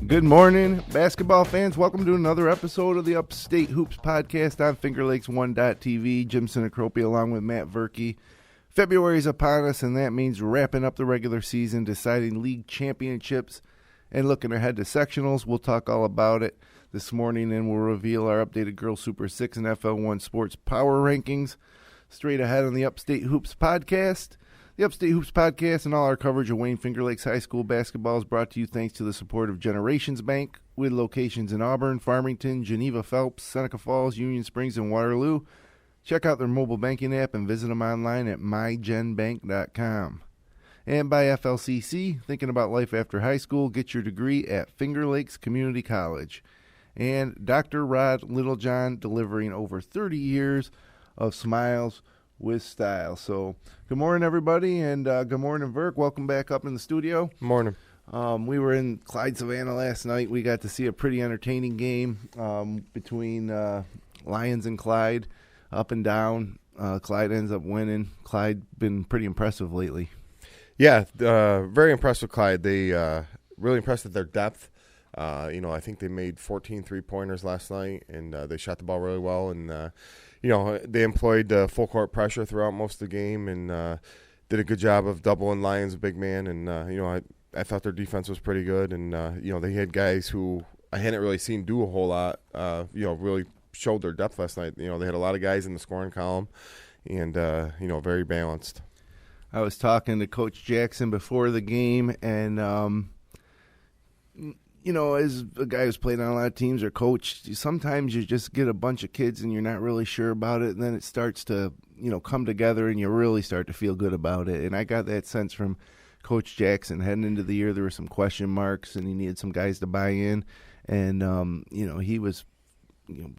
Good morning, basketball fans. Welcome to another episode of the Upstate Hoops podcast on FingerLakes1.tv. Jim Sinacropi along with Matt Verkey. February is upon us, and that means wrapping up the regular season, deciding league championships, and looking ahead to sectionals. We'll talk all about it this morning, and we'll reveal our updated Girls Super 6 and FL1 Sports Power Rankings straight ahead on the Upstate Hoops podcast. The Upstate Hoops podcast and all our coverage of Wayne Finger Lakes High School basketball is brought to you thanks to the support of Generations Bank, with locations in Auburn, Farmington, Geneva Phelps, Seneca Falls, Union Springs, and Waterloo. Check out their mobile banking app and visit them online at mygenbank.com. And by FLCC, thinking about life after high school, get your degree at Finger Lakes Community College. And Dr. Rod Littlejohn, delivering over 30 years of smiles with style. So good morning, everybody, and good morning, Verk. Welcome back up in the studio. Morning. We were in Clyde, Savannah last night. We got to see a pretty entertaining game between Lions and Clyde, up and down. Clyde ends up winning. Clyde been pretty impressive lately. Yeah, very impressed with Clyde. They really impressed with their depth. I think they made 14 three-pointers last night, and they shot the ball really well. And, they employed full court pressure throughout most of the game and did a good job of doubling Lions' big man. And, I thought their defense was pretty good. And, they had guys who I hadn't really seen do a whole lot, really showed their depth last night. They had a lot of guys in the scoring column and, very balanced. I was talking to Coach Jackson before the game, and, as a guy who's played on a lot of teams or coached, sometimes you just get a bunch of kids and you're not really sure about it, and then it starts to, come together and you really start to feel good about it. And I got that sense from Coach Jackson. Heading into the year, there were some question marks, and he needed some guys to buy in. And, he was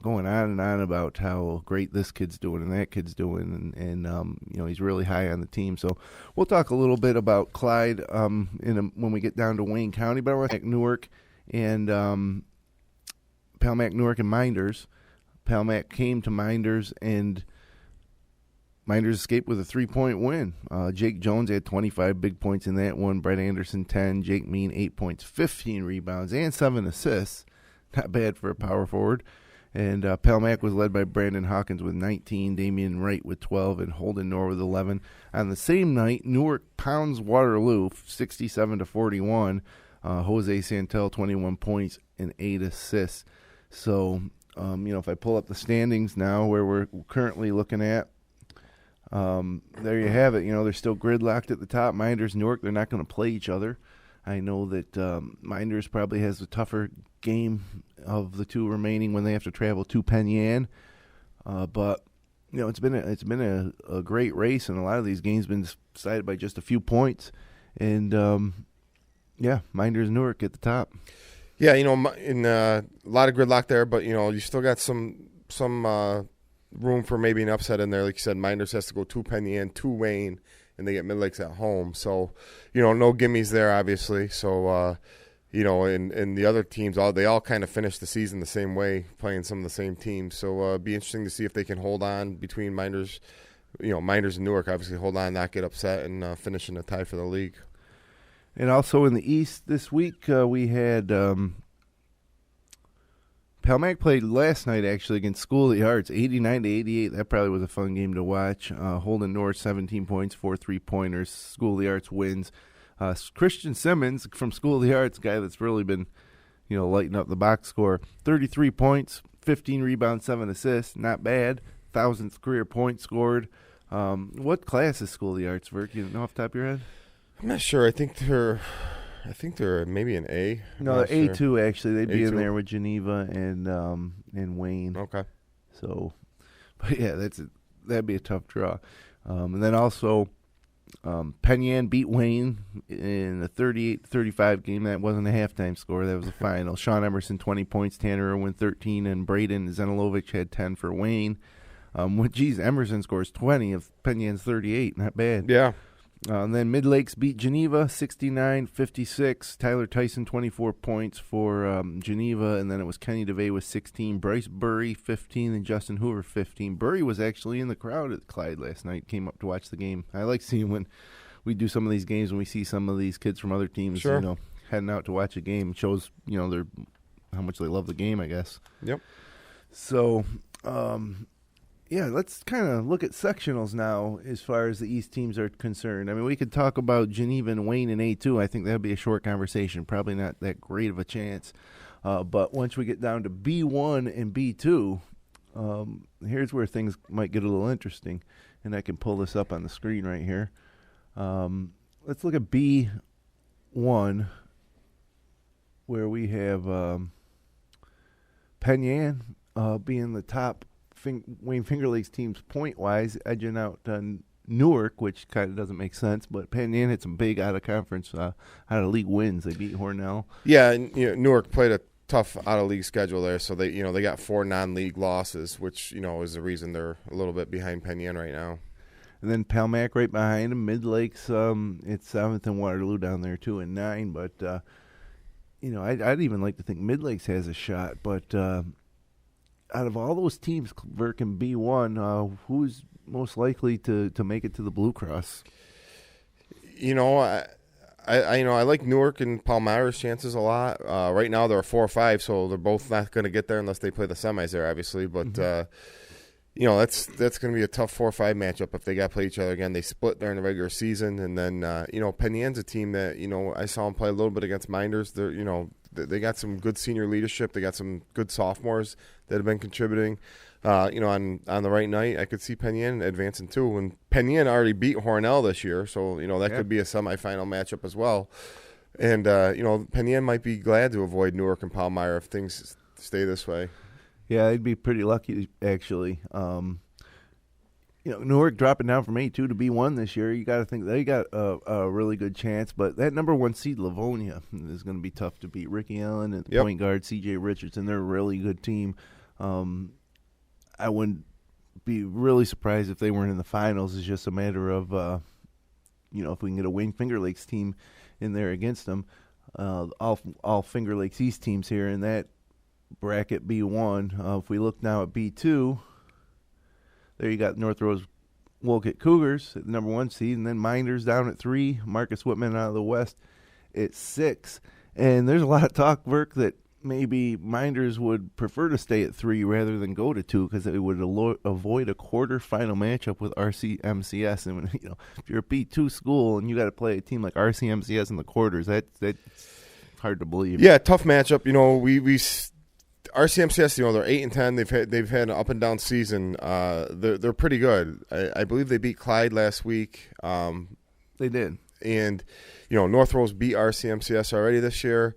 going on and on about how great this kid's doing and that kid's doing, and he's really high on the team. So we'll talk a little bit about Clyde when we get down to Wayne County, but I want to thank Newark and Palmac, Newark, and Minders. Palmac came to Minders, and Minders escaped with a 3-point win. Jake Jones had 25 big points in that one. Brett Anderson, 10. Jake Mean, 8 points, 15 rebounds, and 7 assists. Not bad for a power forward. And Palmac was led by Brandon Hawkins with 19, Damian Wright with 12, and Holden Knorr with 11. On the same night, Newark pounds Waterloo 67-41. Jose Santel, 21 points and 8 assists. So, if I pull up the standings now where we're currently looking at, there you have it. They're still gridlocked at the top. Minders, Newark, they're not going to play each other. I know that Minders probably has the tougher game of the two remaining when they have to travel to Penn Yan. But it's been a great race, and a lot of these games been decided by just a few points. And Minders, Newark at the top. Yeah, in a lot of gridlock there, but you still got some room for maybe an upset in there. Like you said, Minders has to go to Penn Yan, to Wayne, and they get Mid Lakes at home. So, no gimmies there, obviously. So, and the other teams, they all kind of finished the season the same way, playing some of the same teams. So, it'd be interesting to see if they can hold on between Minders, Minders and Newark, obviously hold on, not get upset, and finish in a tie for the league. And also in the East this week, we had Palmac played last night, actually, against School of the Arts, 89-88. That probably was a fun game to watch. Holden North, 17 points, 4 3-pointers. School of the Arts wins. Christian Simmons from School of the Arts, guy that's really been, lighting up the box score, 33 points, 15 rebounds, 7 assists. Not bad. 1,000th career point scored. What class is School of the Arts, Verk? You know off the top of your head? I'm not sure. I think they're maybe an A. No, they're A2 sure. Actually. They'd be A2? in there with Geneva and Wayne. Okay. So, but yeah, that'd be a tough draw. And then also, Penn Yan beat Wayne in a 38-35 game. That wasn't a halftime score. That was a final. Sean Emerson, 20 points. Tanner Irwin, 13. And Braden Zenilovic had 10 for Wayne. Emerson scores 20 of Penn Yan's 38. Not bad. Yeah. And then Mid Lakes beat Geneva 69-56. Tyler Tyson, 24 points for Geneva. And then it was Kenny DeVay with 16. Bryce Burry, 15. And Justin Hoover, 15. Burry was actually in the crowd at Clyde last night. Came up to watch the game. I like seeing when we do some of these games when we see some of these kids from other teams, sure. heading out to watch a game. It shows, their how much they love the game, I guess. Yep. So, let's kind of look at sectionals now as far as the East teams are concerned. I mean, we could talk about Geneva and Wayne in A2. I think that would be a short conversation. Probably not that great of a chance. But once we get down to B1 and B2, here's where things might get a little interesting. And I can pull this up on the screen right here. Let's look at B1, where we have Penn Yan being the top Wayne Finger Lakes teams point-wise, edging out Newark, which kind of doesn't make sense. But Penn Yan had some big out-of-conference, out-of-league wins. They beat Hornell. Yeah, and Newark played a tough out-of-league schedule there, so they got 4 non-league losses, which is the reason they're a little bit behind Penn Yan right now. And then Palmac right behind them. Mid Lakes, it's 7th and Waterloo down there 2-9. But I'd even like to think Mid Lakes has a shot. But out of all those teams, Verk and B1, who's most likely to make it to the Blue Cross? I like Newark and Palmyra's chances a lot. Right now they're 4-5, so they're both not going to get there unless they play the semis there, obviously. But that's going to be a tough 4-5 matchup if they got to play each other again. They split during the regular season, and then Penn Yan's a team that I saw them play a little bit against Minders. They got some good senior leadership. They got some good sophomores that have been contributing. On the right night, I could see Penn Yan advancing too. And Penn Yan already beat Hornell this year, so that could be a semifinal matchup as well. And Penn Yan might be glad to avoid Newark and Palmyra if things stay this way. Yeah, they'd be pretty lucky actually. Newark dropping down from A2 to B1 this year. You got to think they got a really good chance, but that number 1 seed Livonia is going to be tough to beat. Ricky Allen and point guard C.J. Richardson, they're a really good team. I wouldn't be really surprised if they weren't in the finals. It's just a matter of, if we can get a Wayne Finger Lakes team in there against them. All Finger Lakes East teams here in that bracket B1. If we look now at B2, there you got North Rose Wolcott Cougars at the number 1 seed, and then Minders down at 3, Marcus Whitman out of the West at 6. And there's a lot of talk, Verk, that maybe Minders would prefer to stay at 3 rather than go to 2 because it would avoid a quarterfinal matchup with RCMCS. And if you're a B2 school and you got to play a team like RCMCS in the quarters, that's hard to believe. Yeah, tough matchup. RCMCS, they're 8-10. They've had an up and down season. They're pretty good. I believe they beat Clyde last week. They did, and North Rose beat RCMCS already this year.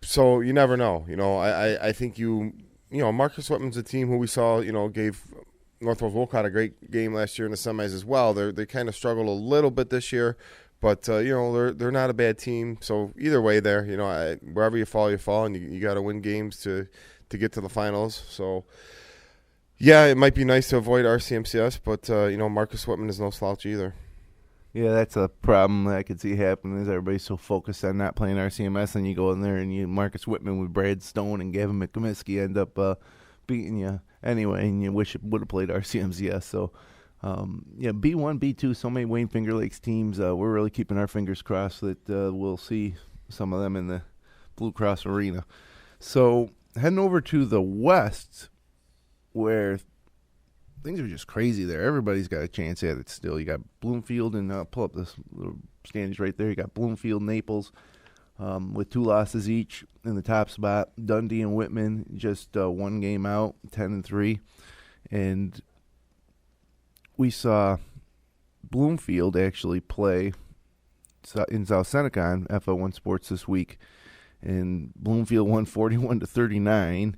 So you never know. I think Marcus Whitman's a team who we saw, gave North Rose Wolcott a great game last year in the semis as well. They kind of struggled a little bit this year, but they're not a bad team. So either way, there, wherever you fall, and you got to win games to get to the finals. So yeah, it might be nice to avoid RCMCS, but Marcus Whitman is no slouch either. Yeah, that's a problem that I could see happening is everybody's so focused on not playing RCMS, and you go in there and Marcus Whitman with Brad Stone and Gavin McComiskey end up beating you anyway, and you wish it would have played RCMCS. So, B1, B2, so many Wayne Finger Lakes teams. We're really keeping our fingers crossed that we'll see some of them in the Blue Cross Arena. So, heading over to the West, where things are just crazy there. Everybody's got a chance at it still. You got Bloomfield, and pull up this little standings right there. You got Bloomfield, Naples, with 2 losses each in the top spot. Dundee and Whitman just 1 game out, 10-3. And we saw Bloomfield actually play in South Seneca on FL1 Sports this week. And Bloomfield won 41-39.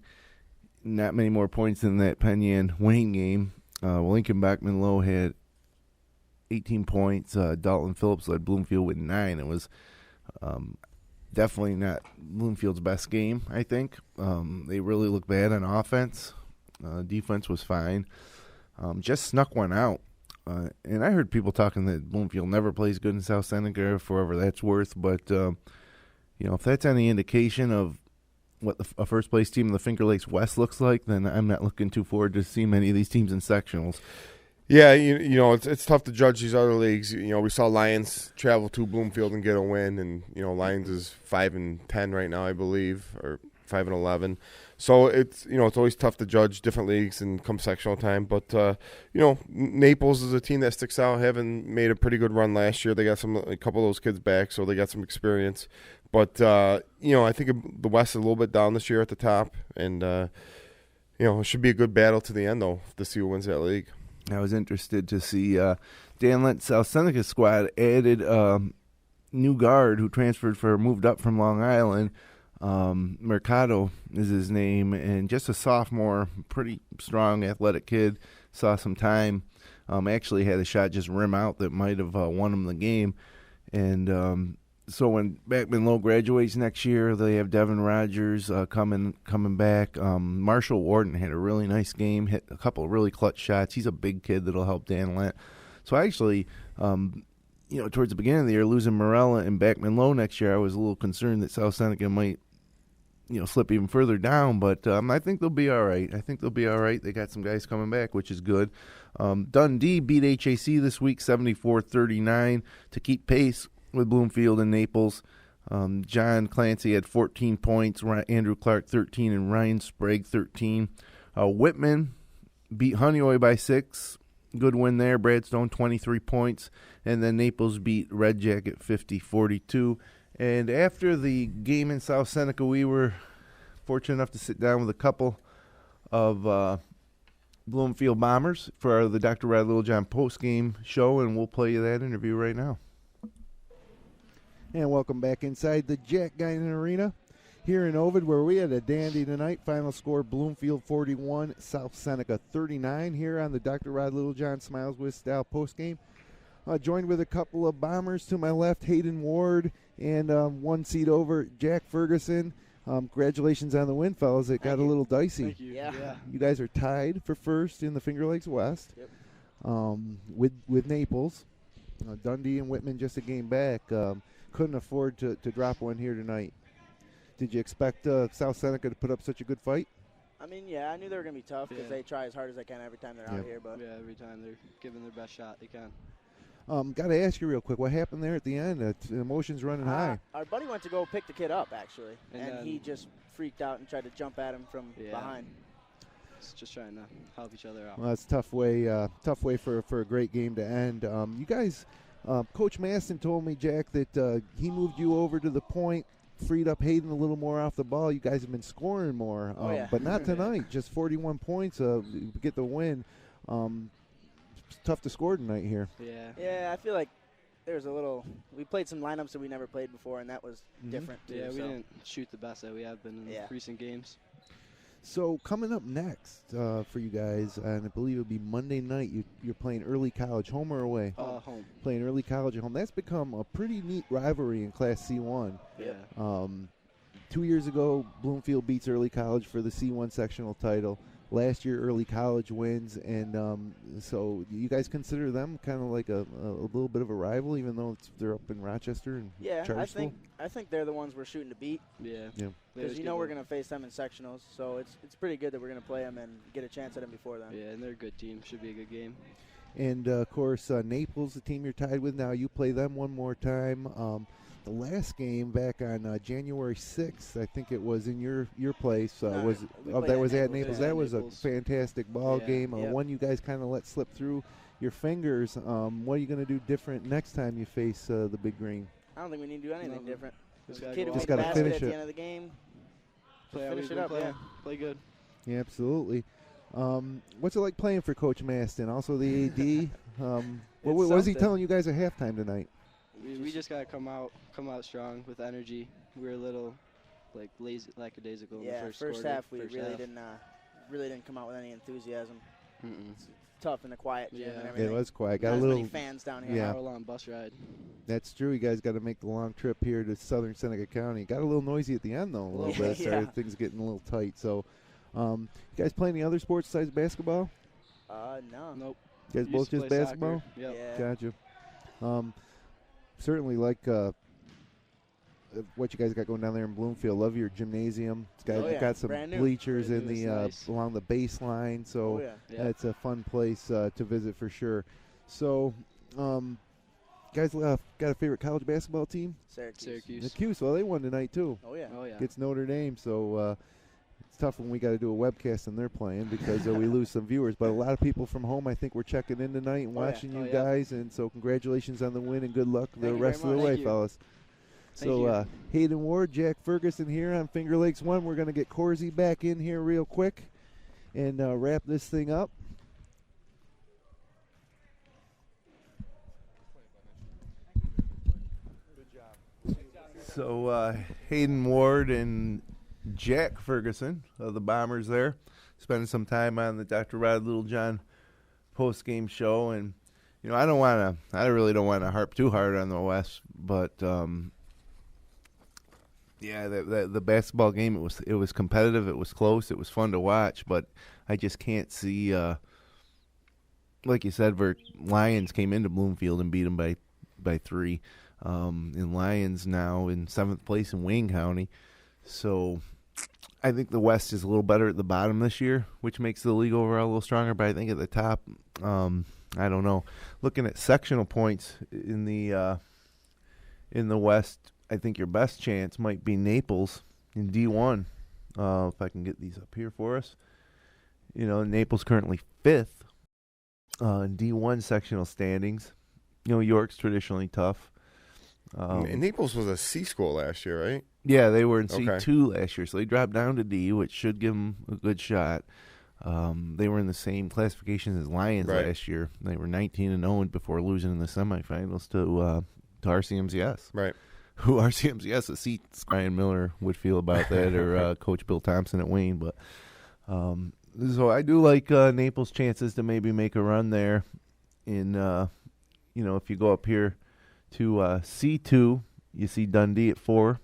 Not many more points than that Penn Yan Wayne game. Lincoln Bachman Lowe had 18 points. Dalton Phillips led Bloomfield with 9. It was definitely not Bloomfield's best game, I think. They really looked bad on offense. Defense was fine. Just snuck one out. And I heard people talking that Bloomfield never plays good in South Seneca, for whatever that's worth. But, if that's any indication of what a first-place team in the Finger Lakes West looks like, then I'm not looking too forward to see many of these teams in sectionals. Yeah, you know, it's tough to judge these other leagues. You know, we saw Lions travel to Bloomfield and get a win, and you know, Lions is 5-10 right now, I believe, or 5-11. So it's it's always tough to judge different leagues and come sectional time. But Naples is a team that sticks out. Having made a pretty good run last year, they got a couple of those kids back, so they got some experience. But I think the West is a little bit down this year at the top, and it should be a good battle to the end though to see who wins that league. I was interested to see Dan Lent's South Seneca squad added new guard who moved up from Long Island. Mercado is his name, and just a sophomore, pretty strong, athletic kid. Saw some time. Actually had a shot just rim out that might have won him the game. And so when Backman Low graduates next year, they have Devin Rogers coming back. Marshall Warden had a really nice game, hit a couple of really clutch shots. He's a big kid that'll help Dan Lent. So I actually, towards the beginning of the year, losing Morella and Backman Low next year, I was a little concerned that South Seneca might, slip even further down. But I think they'll be all right. They got some guys coming back, which is good. Dundee beat HAC this week 74-39 to keep pace with Bloomfield and Naples. John Clancy had 14 points, Andrew Clark 13, and Ryan Sprague 13. Whitman beat Honeoye by 6. Good win there. Brad Stone 23 points. And then Naples beat Red Jacket 50-42. And after the game in South Seneca, we were fortunate enough to sit down with a couple of Bloomfield Bombers for the Dr. Rod Littlejohn post-game show, and we'll play you that interview right now. And welcome back inside the Jack Guinan Arena here in Ovid, where we had a dandy tonight. Final score, Bloomfield 41, South Seneca 39 here on the Dr. Rod Littlejohn Smiles with Style postgame. Joined with a couple of Bombers to my left, Hayden Ward, and one seat over, Jack Ferguson. Congratulations on the win, fellas. It got a little dicey. Thank you. Yeah. You guys are tied for first in the Finger Lakes West. Yep. With Naples. Dundee and Whitman just a game back. Couldn't afford to drop one here tonight. Did you expect South Seneca to put up such a good fight? I mean, yeah, I knew they were going to be tough because they try as hard as they can every time they're out here. But yeah, every time they're giving their best shot they can. Got to ask you real quick, what happened there at the end? Emotions running high. Our buddy went to go pick the kid up, actually, and he just freaked out and tried to jump at him from behind. It's just trying to help each other out. Well, that's a tough way for a great game to end. You guys, Coach Maston told me, Jack, that he moved you over to the point, freed up Hayden a little more off the ball. You guys have been scoring more, but not tonight. Just 41 points, get the win. It's tough to score tonight here. Yeah, I feel like there's we played some lineups that we never played before, and that was different too. Yeah, we didn't shoot the best that we have been in recent games. So coming up next for you guys, and I believe it'll be Monday night, you're playing early college, home or away? Home. Playing early college at home. That's become a pretty neat rivalry in Class C1. Yeah. 2 years ago, Bloomfield beats early college for the C1 sectional title. Last year, early college wins, and so you guys consider them kind of like a little bit of a rival, even though they're up in Rochester and charter school? I think they're the ones we're shooting to beat. Yeah. Because we're going to face them in sectionals, so it's pretty good that we're going to play them and get a chance at them before then. Yeah, and they're a good team. Should be a good game. And of course, Naples, the team you're tied with now. You play them one more time. The last game back on January 6th, I think it was in your place. That was at Naples. That was a fantastic ball game. One you guys kind of let slip through your fingers. What are you going to do different next time you face the Big Green? I don't think we need to do anything different. Just got to finish at the end of the game. Finish it up. Play good. Yeah, absolutely. What's it like playing for Coach Maston? Also the AD. What was he telling you guys at halftime tonight? We just gotta come out strong with energy. We were a little lackadaisical in the first quarter. First half we really didn't come out with any enthusiasm. It's tough in the quiet gym and everything. It was quiet. Got a little many fans down here. Yeah, a long bus ride. That's true. You guys got to make the long trip here to southern Seneca County. Got a little noisy at the end though. A little bit. Started things getting a little tight. So, you guys play any other sports besides basketball? No. Nope. You guys both just basketball? Yep. Yeah. Gotcha. Certainly like what you guys got going down there in Bloomfield. Love your gymnasium. It's got some brand new. bleachers Brand in new, the it's nice. along the baseline, so Yeah. it's a fun place to visit for sure. So, guys, got a favorite college basketball team? Syracuse. Well, they won tonight too. Oh yeah. Gets Notre Dame, so it's tough when we got to do a webcast and they're playing because we lose some viewers. But a lot of people from home, I think, were checking in tonight and watching you guys. And so congratulations on the win and good luck the rest of the way, fellas. So Hayden Ward, Jack Ferguson here on Finger Lakes 1. We're going to get Corzy back in here real quick and wrap this thing up. So Hayden Ward and Jack Ferguson of the Bombers there, spending some time on the Dr. Rod Littlejohn post-game show. And, you know, I really don't want to harp too hard on the West, but, yeah, the basketball game, it was competitive, it was close, it was fun to watch, but I just can't see, like you said, Lions came into Bloomfield and beat them by 3. And Lions now in 7th place in Wayne County. So I think the West is a little better at the bottom this year, which makes the league overall a little stronger. But I think at the top, I don't know. Looking at sectional points in the West, I think your best chance might be Naples in D1. If I can get these up here for us. You know, Naples currently 5th in D1 sectional standings. You know, York's traditionally tough. And Naples was a C school last year, right? Yeah, they were in C2 last year, so they dropped down to D, which should give them a good shot. They were in the same classification as Lions last year. They were 19-0 before losing in the semifinals to RCMCS. Right. Who RCMCS seats Brian Miller would feel about that, or Coach Bill Thompson at Wayne. But so I do like Naples' chances to maybe make a run there. In you know, if you go up here to C2, you see Dundee at 4,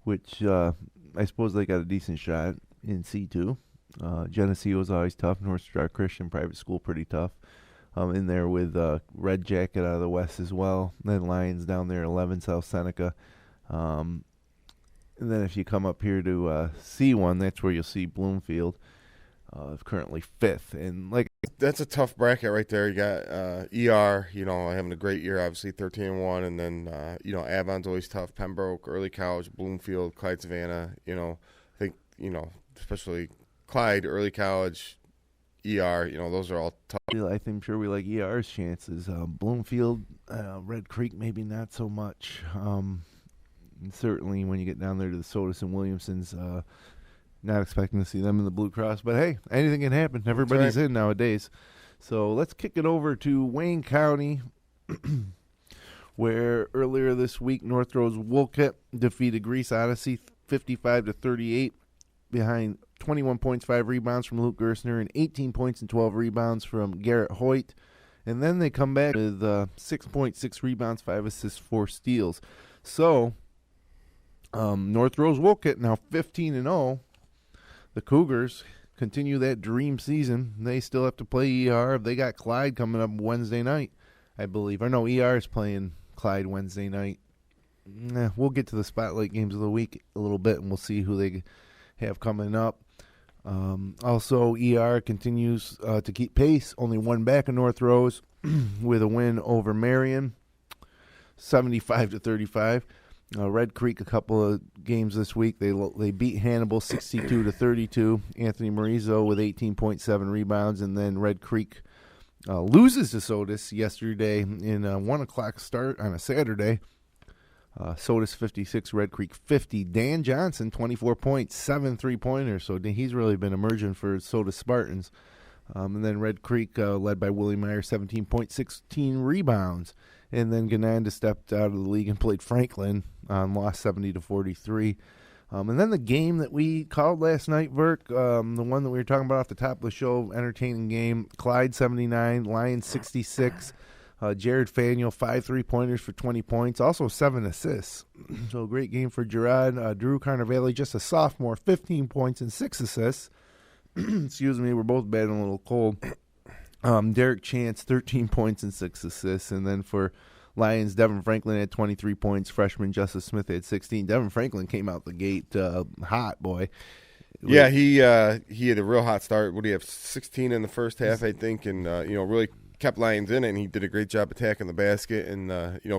which I suppose they got a decent shot in C2. Geneseo is always tough. North Star Christian private school pretty tough. In there with Red Jacket out of the West as well. Then Lions down there 11, South Seneca. And then if you come up here to C1, that's where you'll see Bloomfield, currently 5th. And like that's a tough bracket right there. You got ER, you know, having a great year, obviously 13-1, and then you know, Avon's always tough. Pembroke, Early College, Bloomfield, Clyde Savannah. You know, I think, you know, especially Clyde, Early College, ER. You know, those are all tough. I'm sure we like ER's chances. Bloomfield, Red Creek, maybe not so much. And certainly when you get down there to the Sodas and Williamsons, not expecting to see them in the Blue Cross. But, hey, anything can happen. Everybody's in nowadays. So let's kick it over to Wayne County, where earlier this week North Rose Wolcott defeated Greece Odyssey 55-38 behind 21 points, 5 rebounds from Luke Gersner, and 18 points and 12 rebounds from Garrett Hoyt. And then they come back with 6.6 rebounds, 5 assists, 4 steals. So North Rose Wolcott now 15-0. The Cougars continue that dream season. They still have to play ER. They got Clyde coming up Wednesday night, I believe. Or no, ER is playing Clyde Wednesday night. We'll get to the spotlight games of the week a little bit, and we'll see who they have coming up. Also, ER continues to keep pace. Only one back in North Rose with a win over Marion, 75-35. Red Creek a couple of games this week. They beat Hannibal 62-32. Anthony Marizo with 18.7 rebounds, and then Red Creek loses to Sodas yesterday in a 1 o'clock start on a Saturday. Sodas 56, Red Creek 50. Dan Johnson 24 points, 7 3-pointers. So he's really been emerging for Sodas Spartans. And then Red Creek led by Willie Meyer, 17 points, 16 rebounds. And then Gananda stepped out of the league and played Franklin, lost 70-43. And then the game that we called last night, Verk, the one that we were talking about off the top of the show, entertaining game, Clyde 79, Lions 66. Jared Faniel, 5 3-pointers for 20 points, also 7 assists. So great game for Gerard. Drew Carnavale, just a sophomore, 15 points and 6 assists. Excuse me, we're both bad and a little cold. Derek Chance, 13 points and 6 assists. And then for Lions, Devin Franklin had 23 points. Freshman Justice Smith had 16. Devin Franklin came out the gate hot, boy. Yeah, he had a real hot start. What do you have, 16 in the first half, I think, and really kept Lions in it, and he did a great job attacking the basket. And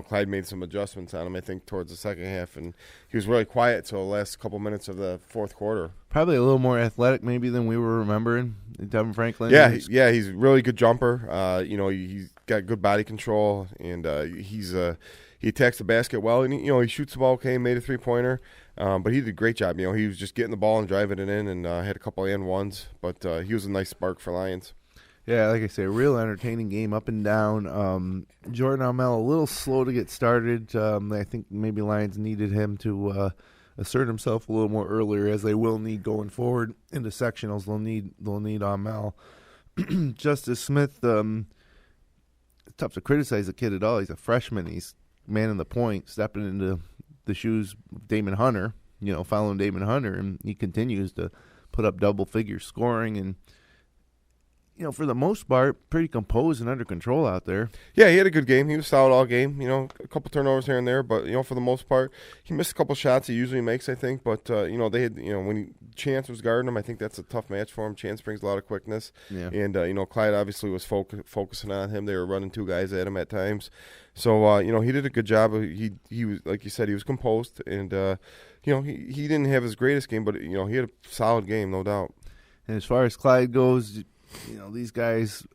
Clyde made some adjustments on him, I think, towards the second half, and he was really quiet till the last couple minutes of the fourth quarter. Probably a little more athletic maybe than we were remembering. Devin Franklin. Yeah, he's a really good jumper. He's got good body control, and he attacks the basket well, and he shoots the ball okay, made a 3-pointer. But he did a great job. He was just getting the ball and driving it in, and had a couple and ones. But he was a nice spark for Lions. Yeah, like I say, a real entertaining game up and down. Jordan Almel a little slow to get started. I think maybe Lions needed him to assert himself a little more earlier, as they will need going forward into sectionals. They'll need Almel. Justice Smith, it's tough to criticize the kid at all. He's a freshman. He's man in the point, stepping into the shoes of Damon Hunter, following Damon Hunter, and he continues to put up double figure scoring and, for the most part, pretty composed and under control out there. Yeah, he had a good game. He was solid all game. A couple turnovers here and there, but for the most part, he missed a couple shots he usually makes, I think. But they had, when Chance was guarding him, I think that's a tough match for him. Chance brings a lot of quickness, yeah. And Clyde obviously was focusing on him. They were running two guys at him at times, so he did a good job. He was, like you said, he was composed, and he didn't have his greatest game, but he had a solid game, no doubt. And as far as Clyde goes, these guys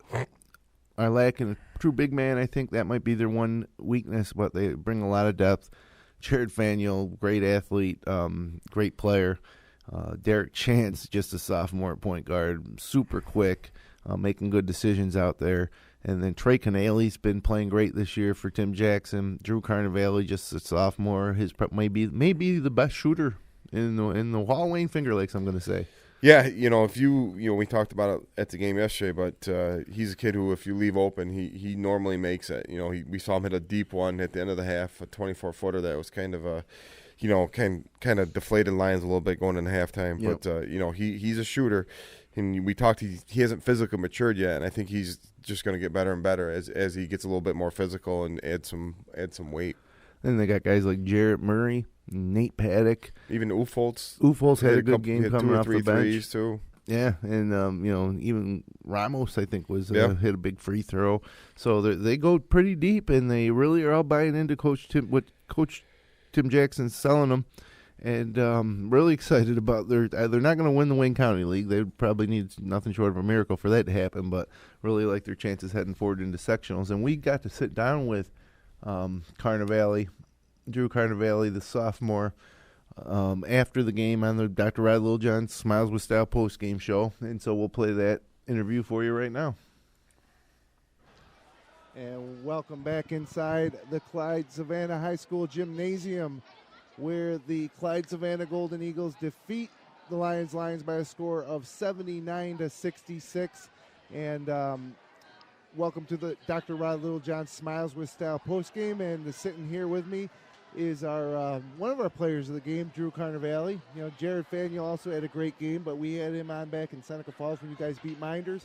are lacking a true big man. I think that might be their one weakness, but they bring a lot of depth. Jared Faniel, great athlete, great player. Derek Chance, just a sophomore at point guard, super quick, making good decisions out there. And then Trey Canale's been playing great this year for Tim Jackson. Drew Carnevale, just a sophomore, maybe the best shooter in the Hall Wayne Finger Lakes, I'm going to say. Yeah, if we talked about it at the game yesterday, but he's a kid who, if you leave open, he normally makes it. We saw him hit a deep one at the end of the half, a 24-footer that was kind of a, kind of deflated Lions a little bit going into halftime. Yep. But he's a shooter, and we talked. He hasn't physically matured yet, and I think he's just going to get better and better as he gets a little bit more physical and add some weight. Then they got guys like Jarrett Murray, Nate Paddock. Even Ufoltz. Ufoltz had a good game coming off the bench. Threes too. Yeah, and even Ramos, I think, hit a big free throw. So they go pretty deep, and they really are all buying into what Coach Tim Jackson's selling them. And really excited about they're not going to win the Wayne County League. They probably need nothing short of a miracle for that to happen, but really like their chances heading forward into sectionals. And we got to sit down with Drew Carnevale, the sophomore, after the game on the Dr. Rod Littlejohn Smiles with Style post-game show. And so we'll play that interview for you right now. And welcome back inside the Clyde Savannah High School Gymnasium, where the Clyde Savannah Golden Eagles defeat the Lions by a score of 79-66. And welcome to the Dr. Rod Littlejohn Smiles with Style postgame. And sitting here with me is our one of our players of the game, Drew Carnevale. Jared Faniel also had a great game, but we had him on back in Seneca Falls when you guys beat Minders.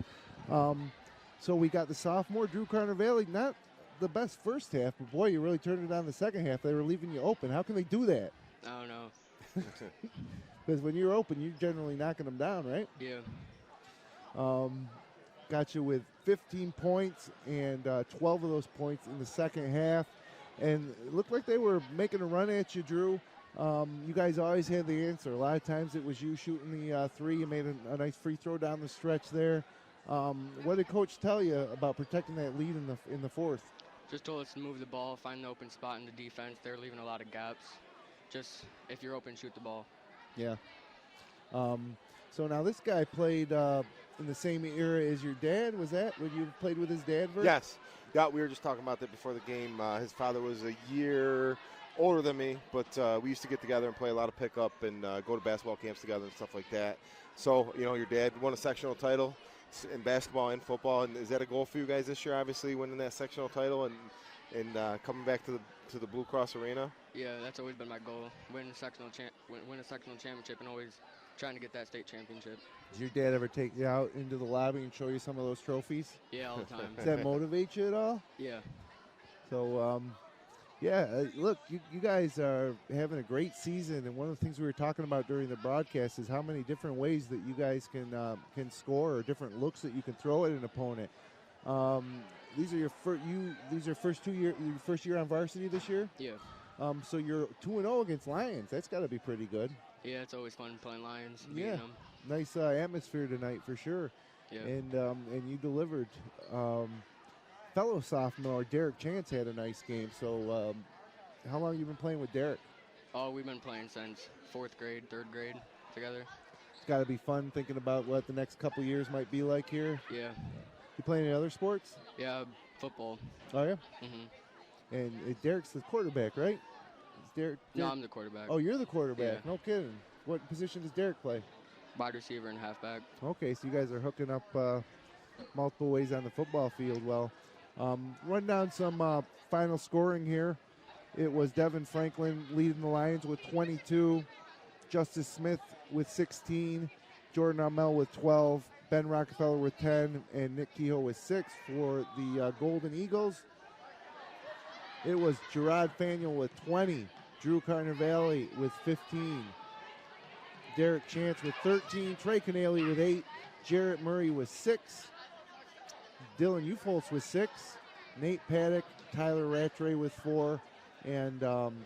So we got the sophomore, Drew Carnevale, not the best first half, but boy, you really turned it on the second half. They were leaving you open. How can they do that? I don't know. Because when you're open, you're generally knocking them down, right? Yeah. Got you with 15 points and 12 of those points in the second half. And it looked like they were making a run at you, Drew. You guys always had the answer. A lot of times it was you shooting the three. You made a nice free throw down the stretch there. What did Coach tell you about protecting that lead in the fourth? Just told us to move the ball, find the open spot in the defense. They're leaving a lot of gaps. Just, if you're open, shoot the ball. Yeah. So now this guy played in the same era as your dad. Was that when you played with his dad, Vert? Yes. Yeah, we were just talking about that before the game. His father was a year older than me, but we used to get together and play a lot of pickup and go to basketball camps together and stuff like that. So, your dad won a sectional title in basketball and football. And is that a goal for you guys this year, obviously, winning that sectional title and coming back to the Blue Cross Arena? Yeah, that's always been my goal. Win a sectional championship and always trying to get that state championship. Does your dad ever take you out into the lobby and show you some of those trophies? Yeah, all the time. Does that motivate you at all? Yeah. So Yeah, look, you guys are having a great season, and one of the things we were talking about during the broadcast is how many different ways that you guys can score, or different looks that you can throw at an opponent. These are your first year on varsity this year. Yeah. So you're 2-0 against Lions. That's got to be pretty good. Yeah, it's always fun playing Lions. Yeah. Beating them. Nice atmosphere tonight for sure. Yeah. And you delivered. Fellow sophomore Derek Chance had a nice game. So how long have you been playing with Derek? Oh, we've been playing since 4th grade, 3rd grade together. It's got to be fun thinking about what the next couple years might be like here. Yeah. You play any other sports? Yeah, football. Oh, yeah? Mm-hmm. And Derek's the quarterback, right? Derek? No, I'm the quarterback. Oh, you're the quarterback. Yeah. No kidding. What position does Derek play? Wide receiver and halfback. Okay, so you guys are hooking up multiple ways on the football field. Well, run down some final scoring here. It was Devin Franklin leading the Lions with 22, Justice Smith with 16, Jordan Armel with 12, Ben Rockefeller with 10, and Nick Kehoe with 6 for the Golden Eagles. It was Gerard Faniel with 20, Drew Carnivale with 15, Derek Chance with 13, Trey Canale with 8, Jarrett Murray with 6, Dylan Ufoltz with 6, Nate Paddock, Tyler Rattray with 4, and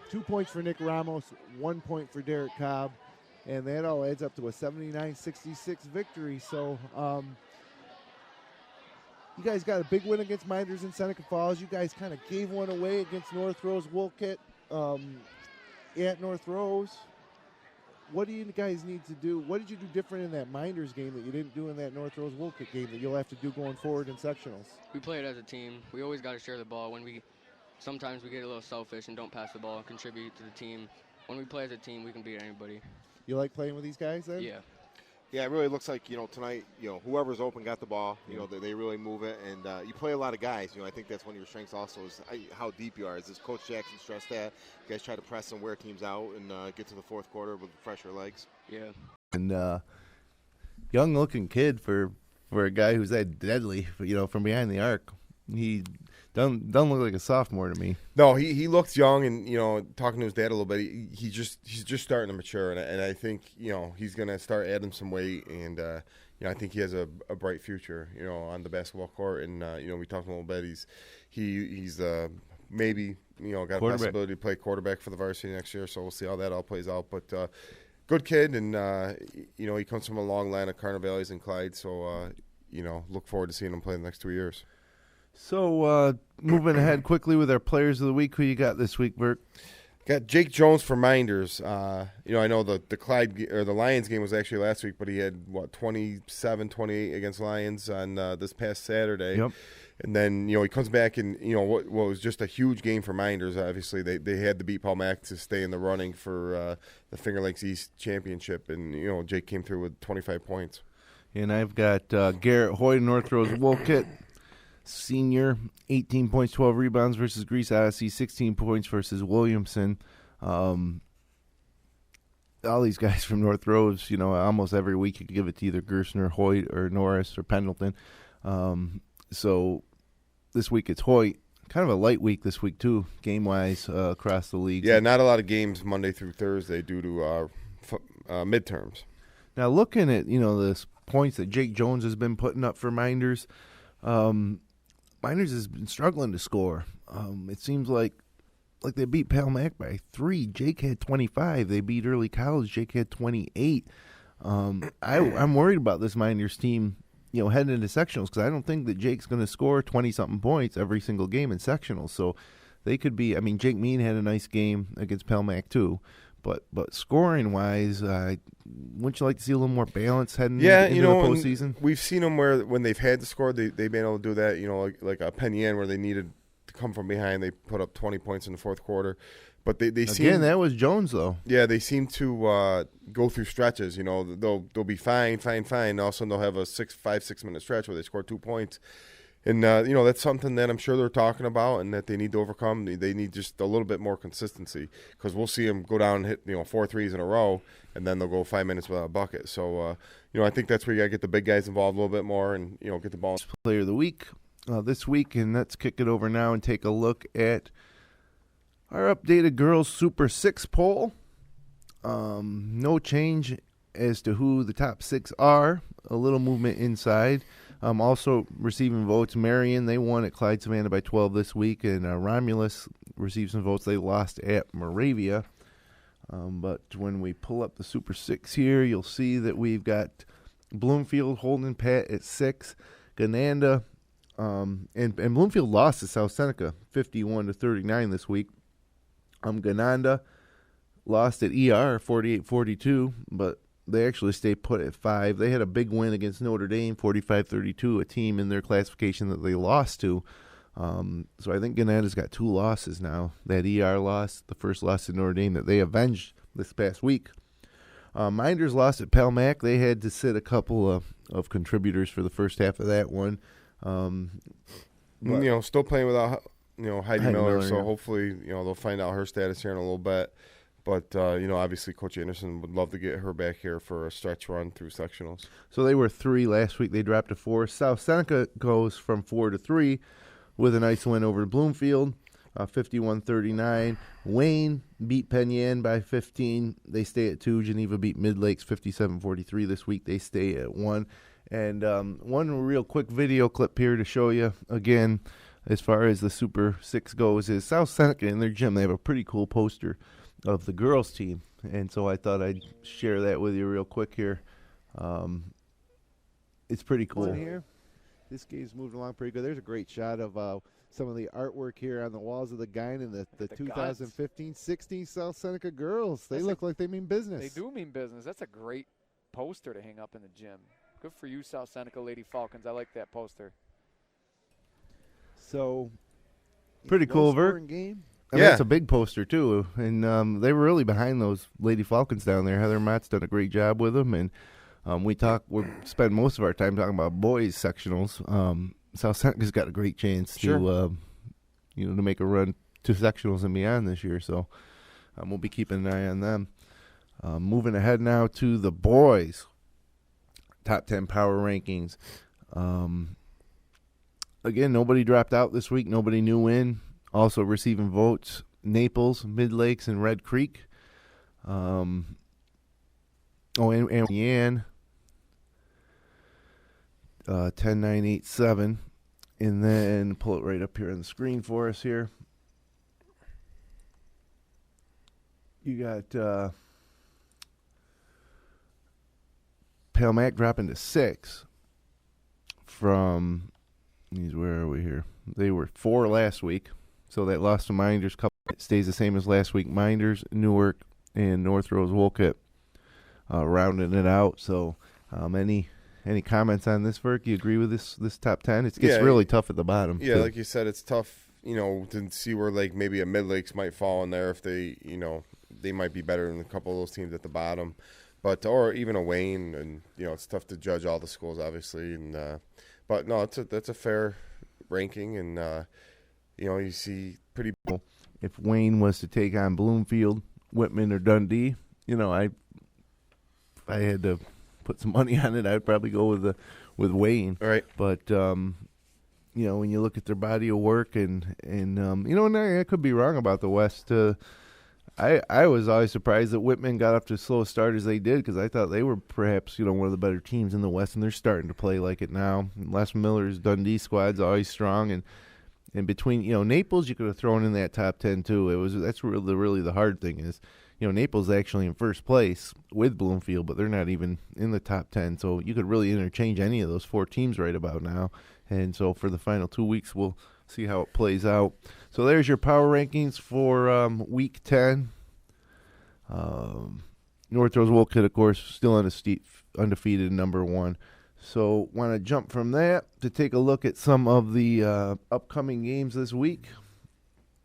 2 points for Nick Ramos, 1 point for Derek Cobb, and that all adds up to a 79-66 victory. So you guys got a big win against Minders in Seneca Falls. You guys kind of gave one away against North Rose Wolcott at North Rose. What do you guys need to do? What did you do different in that Minders game that you didn't do in that North Rose Wolcott game that you'll have to do going forward in sectionals? We play it as a team. We always got to share the ball. Sometimes we get a little selfish and don't pass the ball and contribute to the team. When we play as a team, we can beat anybody. You like playing with these guys then? Yeah. Yeah, it really looks like, tonight, whoever's open got the ball. They really move it. And you play a lot of guys. I think that's one of your strengths also is how deep you are. As Coach Jackson stressed that, you guys try to press and wear teams out and get to the fourth quarter with fresher legs. Yeah. And young-looking kid for a guy who's that deadly, from behind the arc. He doesn't look like a sophomore to me. No, he looks young, and talking to his dad a little bit, he's just starting to mature, and I think he's going to start adding some weight, and I think he has a bright future, on the basketball court, and we talked a little bit. He's maybe got a possibility to play quarterback for the varsity next year, so we'll see how that all plays out. But good kid, and he comes from a long line of Carnivales and Clyde, so look forward to seeing him play the next 2 years. So, moving ahead quickly with our players of the week, who you got this week, Bert? Got Jake Jones for Minders. I know the Clyde or the Lions game was actually last week, but he had 27-28 against Lions on this past Saturday. Yep. And then he comes back and what was just a huge game for Minders. Obviously, they had to beat Palmac to stay in the running for the Finger Lakes East Championship, and Jake came through with 25 points. And I've got Garrett Hoyt, North Rose Wolcott. Senior, 18 points, 12 rebounds versus Greece Odyssey, 16 points versus Williamson. All these guys from North Rose, almost every week you could give it to either Gerstner, Hoyt, or Norris, or Pendleton. So this week it's Hoyt. Kind of a light week this week, too, game-wise, across the league. Yeah, not a lot of games Monday through Thursday due to midterms. Now, looking at, the points that Jake Jones has been putting up for Minders, Minders has been struggling to score. It seems like they beat Palmac by 3. Jake had 25. They beat Early College. Jake had 28. I'm worried about this Minders team, heading into sectionals, because I don't think that Jake's going to score 20-something points every single game in sectionals. So they could be. Jake Mean had a nice game against Palmac too. But scoring-wise, wouldn't you like to see a little more balance heading into the postseason? We've seen them where when they've had to score, they've been able to do that, like a Penn where they needed to come from behind. They put up 20 points in the fourth quarter. But they seem... Again, that was Jones, though. Yeah, they seem to go through stretches. They'll be fine. All of a sudden, they'll have a 5-6 minute stretch where they score 2 points. And, that's something that I'm sure they're talking about and that they need to overcome. They need just a little bit more consistency, because we'll see them go down and hit, 4 threes in a row, and then they'll go 5 minutes without a bucket. So, I think that's where you got to get the big guys involved a little bit more and, get the ball. Player of the week this week, and let's kick it over now and take a look at Our updated girls Super 6 poll. No change as to who the top 6 are. A little movement inside. Also receiving votes, Marion, they won at Clyde Savannah by 12 this week, and Romulus received some votes. They lost at Moravia. But when we pull up the Super 6 here, you'll see that we've got Bloomfield holding pat at 6. Gananda, and Bloomfield lost to South Seneca 51-39 this week. Gananda lost at ER 48-42, but they actually stayed put at 5. They had a big win against Notre Dame 45-32, a team in their classification that they lost to. So I think Gananda's got 2 losses now. That ER loss, the first loss to Notre Dame that they avenged this past week. Minders lost at Palmac. They had to sit a couple of contributors for the first half of that one. Still playing without Heidi Miller, so yeah. Hopefully they'll find out her status here in a little bit. But obviously Coach Anderson would love to get her back here for a stretch run through sectionals. So they were 3 last week. They dropped to 4. South Seneca goes from 4 to 3 with a nice win over Bloomfield, 51-39. Wayne beat Penn Yan by 15. They stay at 2. Geneva beat Mid-Lakes 57-43 this week. They stay at 1. And one real quick video clip here to show you, again, as far as the Super 6 goes, is South Seneca in their gym. They have a pretty cool poster of the girls' team. And so I thought I'd share that with you real quick here. It's pretty cool. Here. This game's moving along pretty good. There's a great shot of some of the artwork here on the walls of the Guine and the 2015-16 South Seneca girls. They look like they mean business. They do mean business. That's a great poster to hang up in the gym. Good for you, South Seneca Lady Falcons. I like that poster. So, pretty cool, Vert. Game. I mean, it's a big poster, too. And they were really behind those Lady Falcons down there. Heather Mott's done a great job with them. And we spend most of our time talking about boys sectionals. South Seneca's got a great chance to make a run to sectionals and beyond this year. So we'll be keeping an eye on them. Moving ahead now to the boys. Top 10 power rankings. Again, nobody dropped out this week. Nobody new in. Also receiving votes, Naples, Mid-Lakes, and Red Creek. And Yan, 10-9-8-7. And then pull it right up here on the screen for us here. You got Palmac dropping to 6 from, where are we here? They were 4 last week. So that loss to Minders stays the same as last week. Minders, Newark, and North Rose Wolcott rounding it out. So any comments on this, Verk? You agree with this top 10? It gets really tough at the bottom. Yeah, like you said, it's tough, to see where like maybe a Mid-Lakes might fall in there if they, they might be better than a couple of those teams at the bottom. But or even a Wayne, and it's tough to judge all the schools, obviously. And but no, that's a fair ranking, and you see pretty. If Wayne was to take on Bloomfield, Whitman, or Dundee, if I had to put some money on it, I'd probably go with Wayne. All right. But when you look at their body of work, and I could be wrong about the West. I was always surprised that Whitman got up to as slow a start as they did, because I thought they were perhaps one of the better teams in the West, and they're starting to play like it now. Les Miller's Dundee squad's always strong, and between Naples, you could have thrown in that top 10 too. That's really the hard thing is Naples actually in first place with Bloomfield, but they're not even in the top 10, so you could really interchange any of those 4 teams right about now. And so for the final 2 weeks, we'll see how it plays out. So there's your power rankings for week 10. North Rose Wolcott, of course, still undefeated number 1. So want to jump from that to take a look at some of the upcoming games this week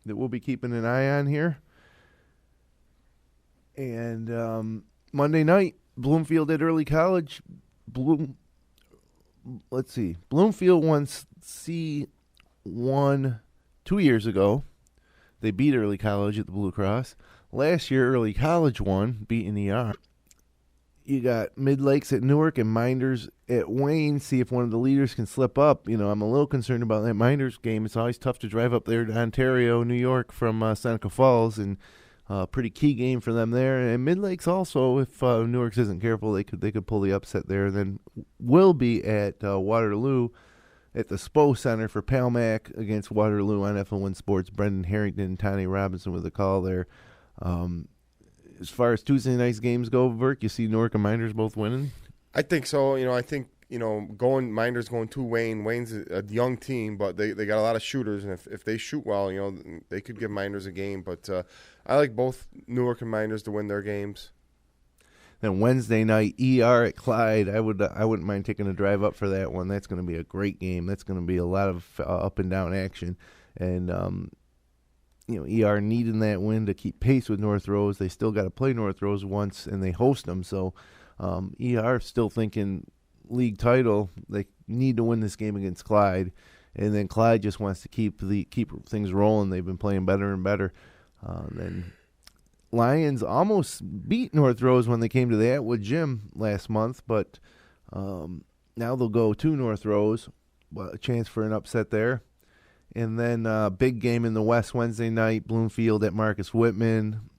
that we'll be keeping an eye on here. And Monday night, Bloomfield at Early College. Bloomfield won C1 2 years ago. They beat Early College at the Blue Cross. Last year, Early College won, beating ER. You got Mid Lakes at Newark and Minders at Wayne. See if one of the leaders can slip up. You know, I'm a little concerned about that Minders game. It's always tough to drive up there to Ontario, New York from Seneca Falls, and pretty key game for them there. And Mid Lakes also, if Newark isn't careful, they could pull the upset there. And then we'll be at Waterloo at the SPO Center for Palmac against Waterloo on FL1 Sports. Brendan Harrington and Tony Robinson with a call there. As far as Tuesday night's games go, Verk, you see Newark and Minders both winning? I think so. I think Minders going to Wayne. Wayne's a young team, but they got a lot of shooters, and if they shoot well, they could give Minders a game. But I like both Newark and Minders to win their games. Then Wednesday night, ER at Clyde. I wouldn't mind taking a drive up for that one. That's going to be a great game. That's going to be a lot of up and down action, and ER needing that win to keep pace with North Rose. They still got to play North Rose once, and they host them. So ER still thinking league title. They need to win this game against Clyde, and then Clyde just wants to keep things rolling. They've been playing better and better. Then Lions almost beat North Rose when they came to the Atwood Gym last month, but now they'll go to North Rose. A chance for an upset there. And then big game in the West Wednesday night, Bloomfield at Marcus Whitman.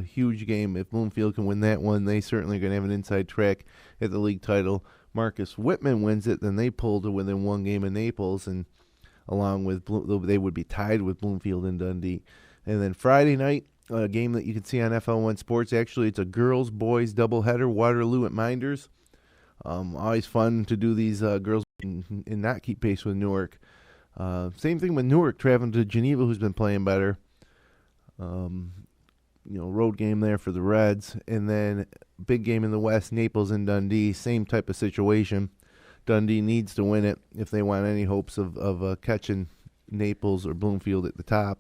Huge game. If Bloomfield can win that one, they certainly are going to have an inside track at the league title. Marcus Whitman wins it, then they pull to within one game of Naples, and along with they would be tied with Bloomfield and Dundee. And then Friday night, a game that you can see on FL1 Sports. Actually, it's a girls-boys doubleheader, Waterloo at Minders. Always fun to do these girls and not keep pace with Newark. Same thing with Newark traveling to Geneva, who's been playing better. Road game there for the Reds. And then big game in the West, Naples and Dundee. Same type of situation. Dundee needs to win it if they want any hopes of catching Naples or Bloomfield at the top.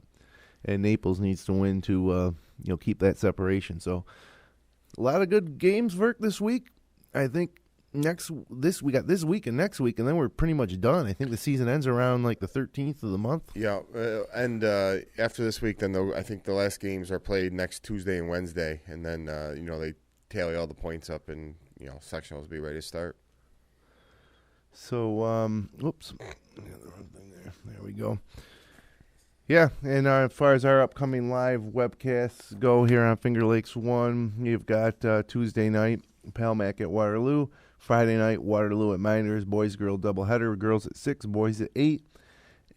And Naples needs to win to keep that separation. So a lot of good games, Verk, this week. I think we got this week and next week, and then we're pretty much done. I think the season ends around like the 13th of the month. Yeah, and after this week, then I think the last games are played next Tuesday and Wednesday, and then they tally all the points up, and sectionals will be ready to start. So, whoops, I got the wrong thing there. There we go. Yeah, and as far as our upcoming live webcasts go here on Finger Lakes 1, you've got Tuesday night, Palmac at Waterloo. Friday night, Waterloo at Miners, boys-girl doubleheader, girls at 6, boys at 8.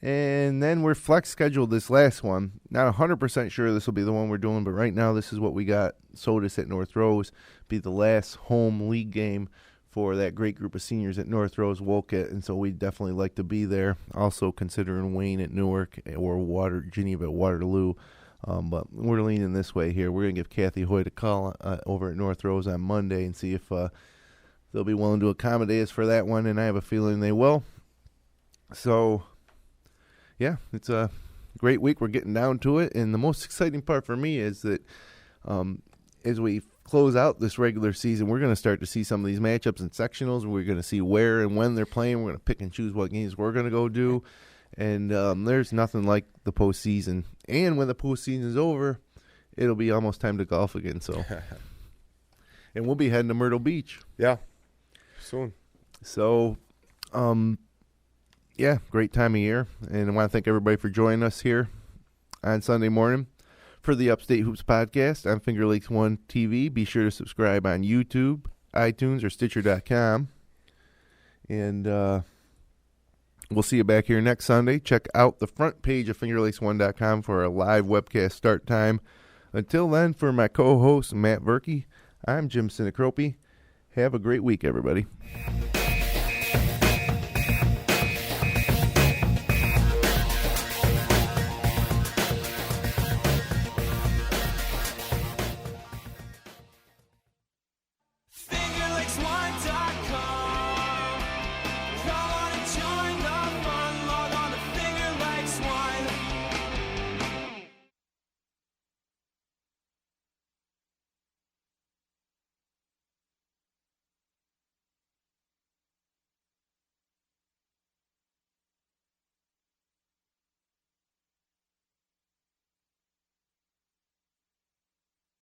And then we're flex scheduled this last one. Not 100% sure this will be the one we're doing, but right now this is what we got. Sodas at North Rose be the last home league game for that great group of seniors at North Rose Wolcott, and so we'd definitely like to be there. Also considering Wayne at Newark or Geneva at Waterloo. But we're leaning this way here. We're going to give Kathy Hoyt a call over at North Rose on Monday and see if they'll be willing to accommodate us for that one, and I have a feeling they will. So, yeah, it's a great week. We're getting down to it, and the most exciting part for me is that as we close out this regular season, we're going to start to see some of these matchups and sectionals. We're going to see where and when they're playing. We're going to pick and choose what games we're going to go do, and there's nothing like the postseason. And when the postseason is over, it'll be almost time to golf again. So, and we'll be heading to Myrtle Beach. Yeah. Soon. So, yeah, great time of year. And I want to thank everybody for joining us here on Sunday morning for the Upstate Hoops podcast on Finger Lakes 1 TV. Be sure to subscribe on YouTube, iTunes, or Stitcher.com. And we'll see you back here next Sunday. Check out the front page of FingerLakes1.com for a live webcast start time. Until then, for my co-host, Matt Verkey, I'm Jim Sinacropi. Have a great week, everybody.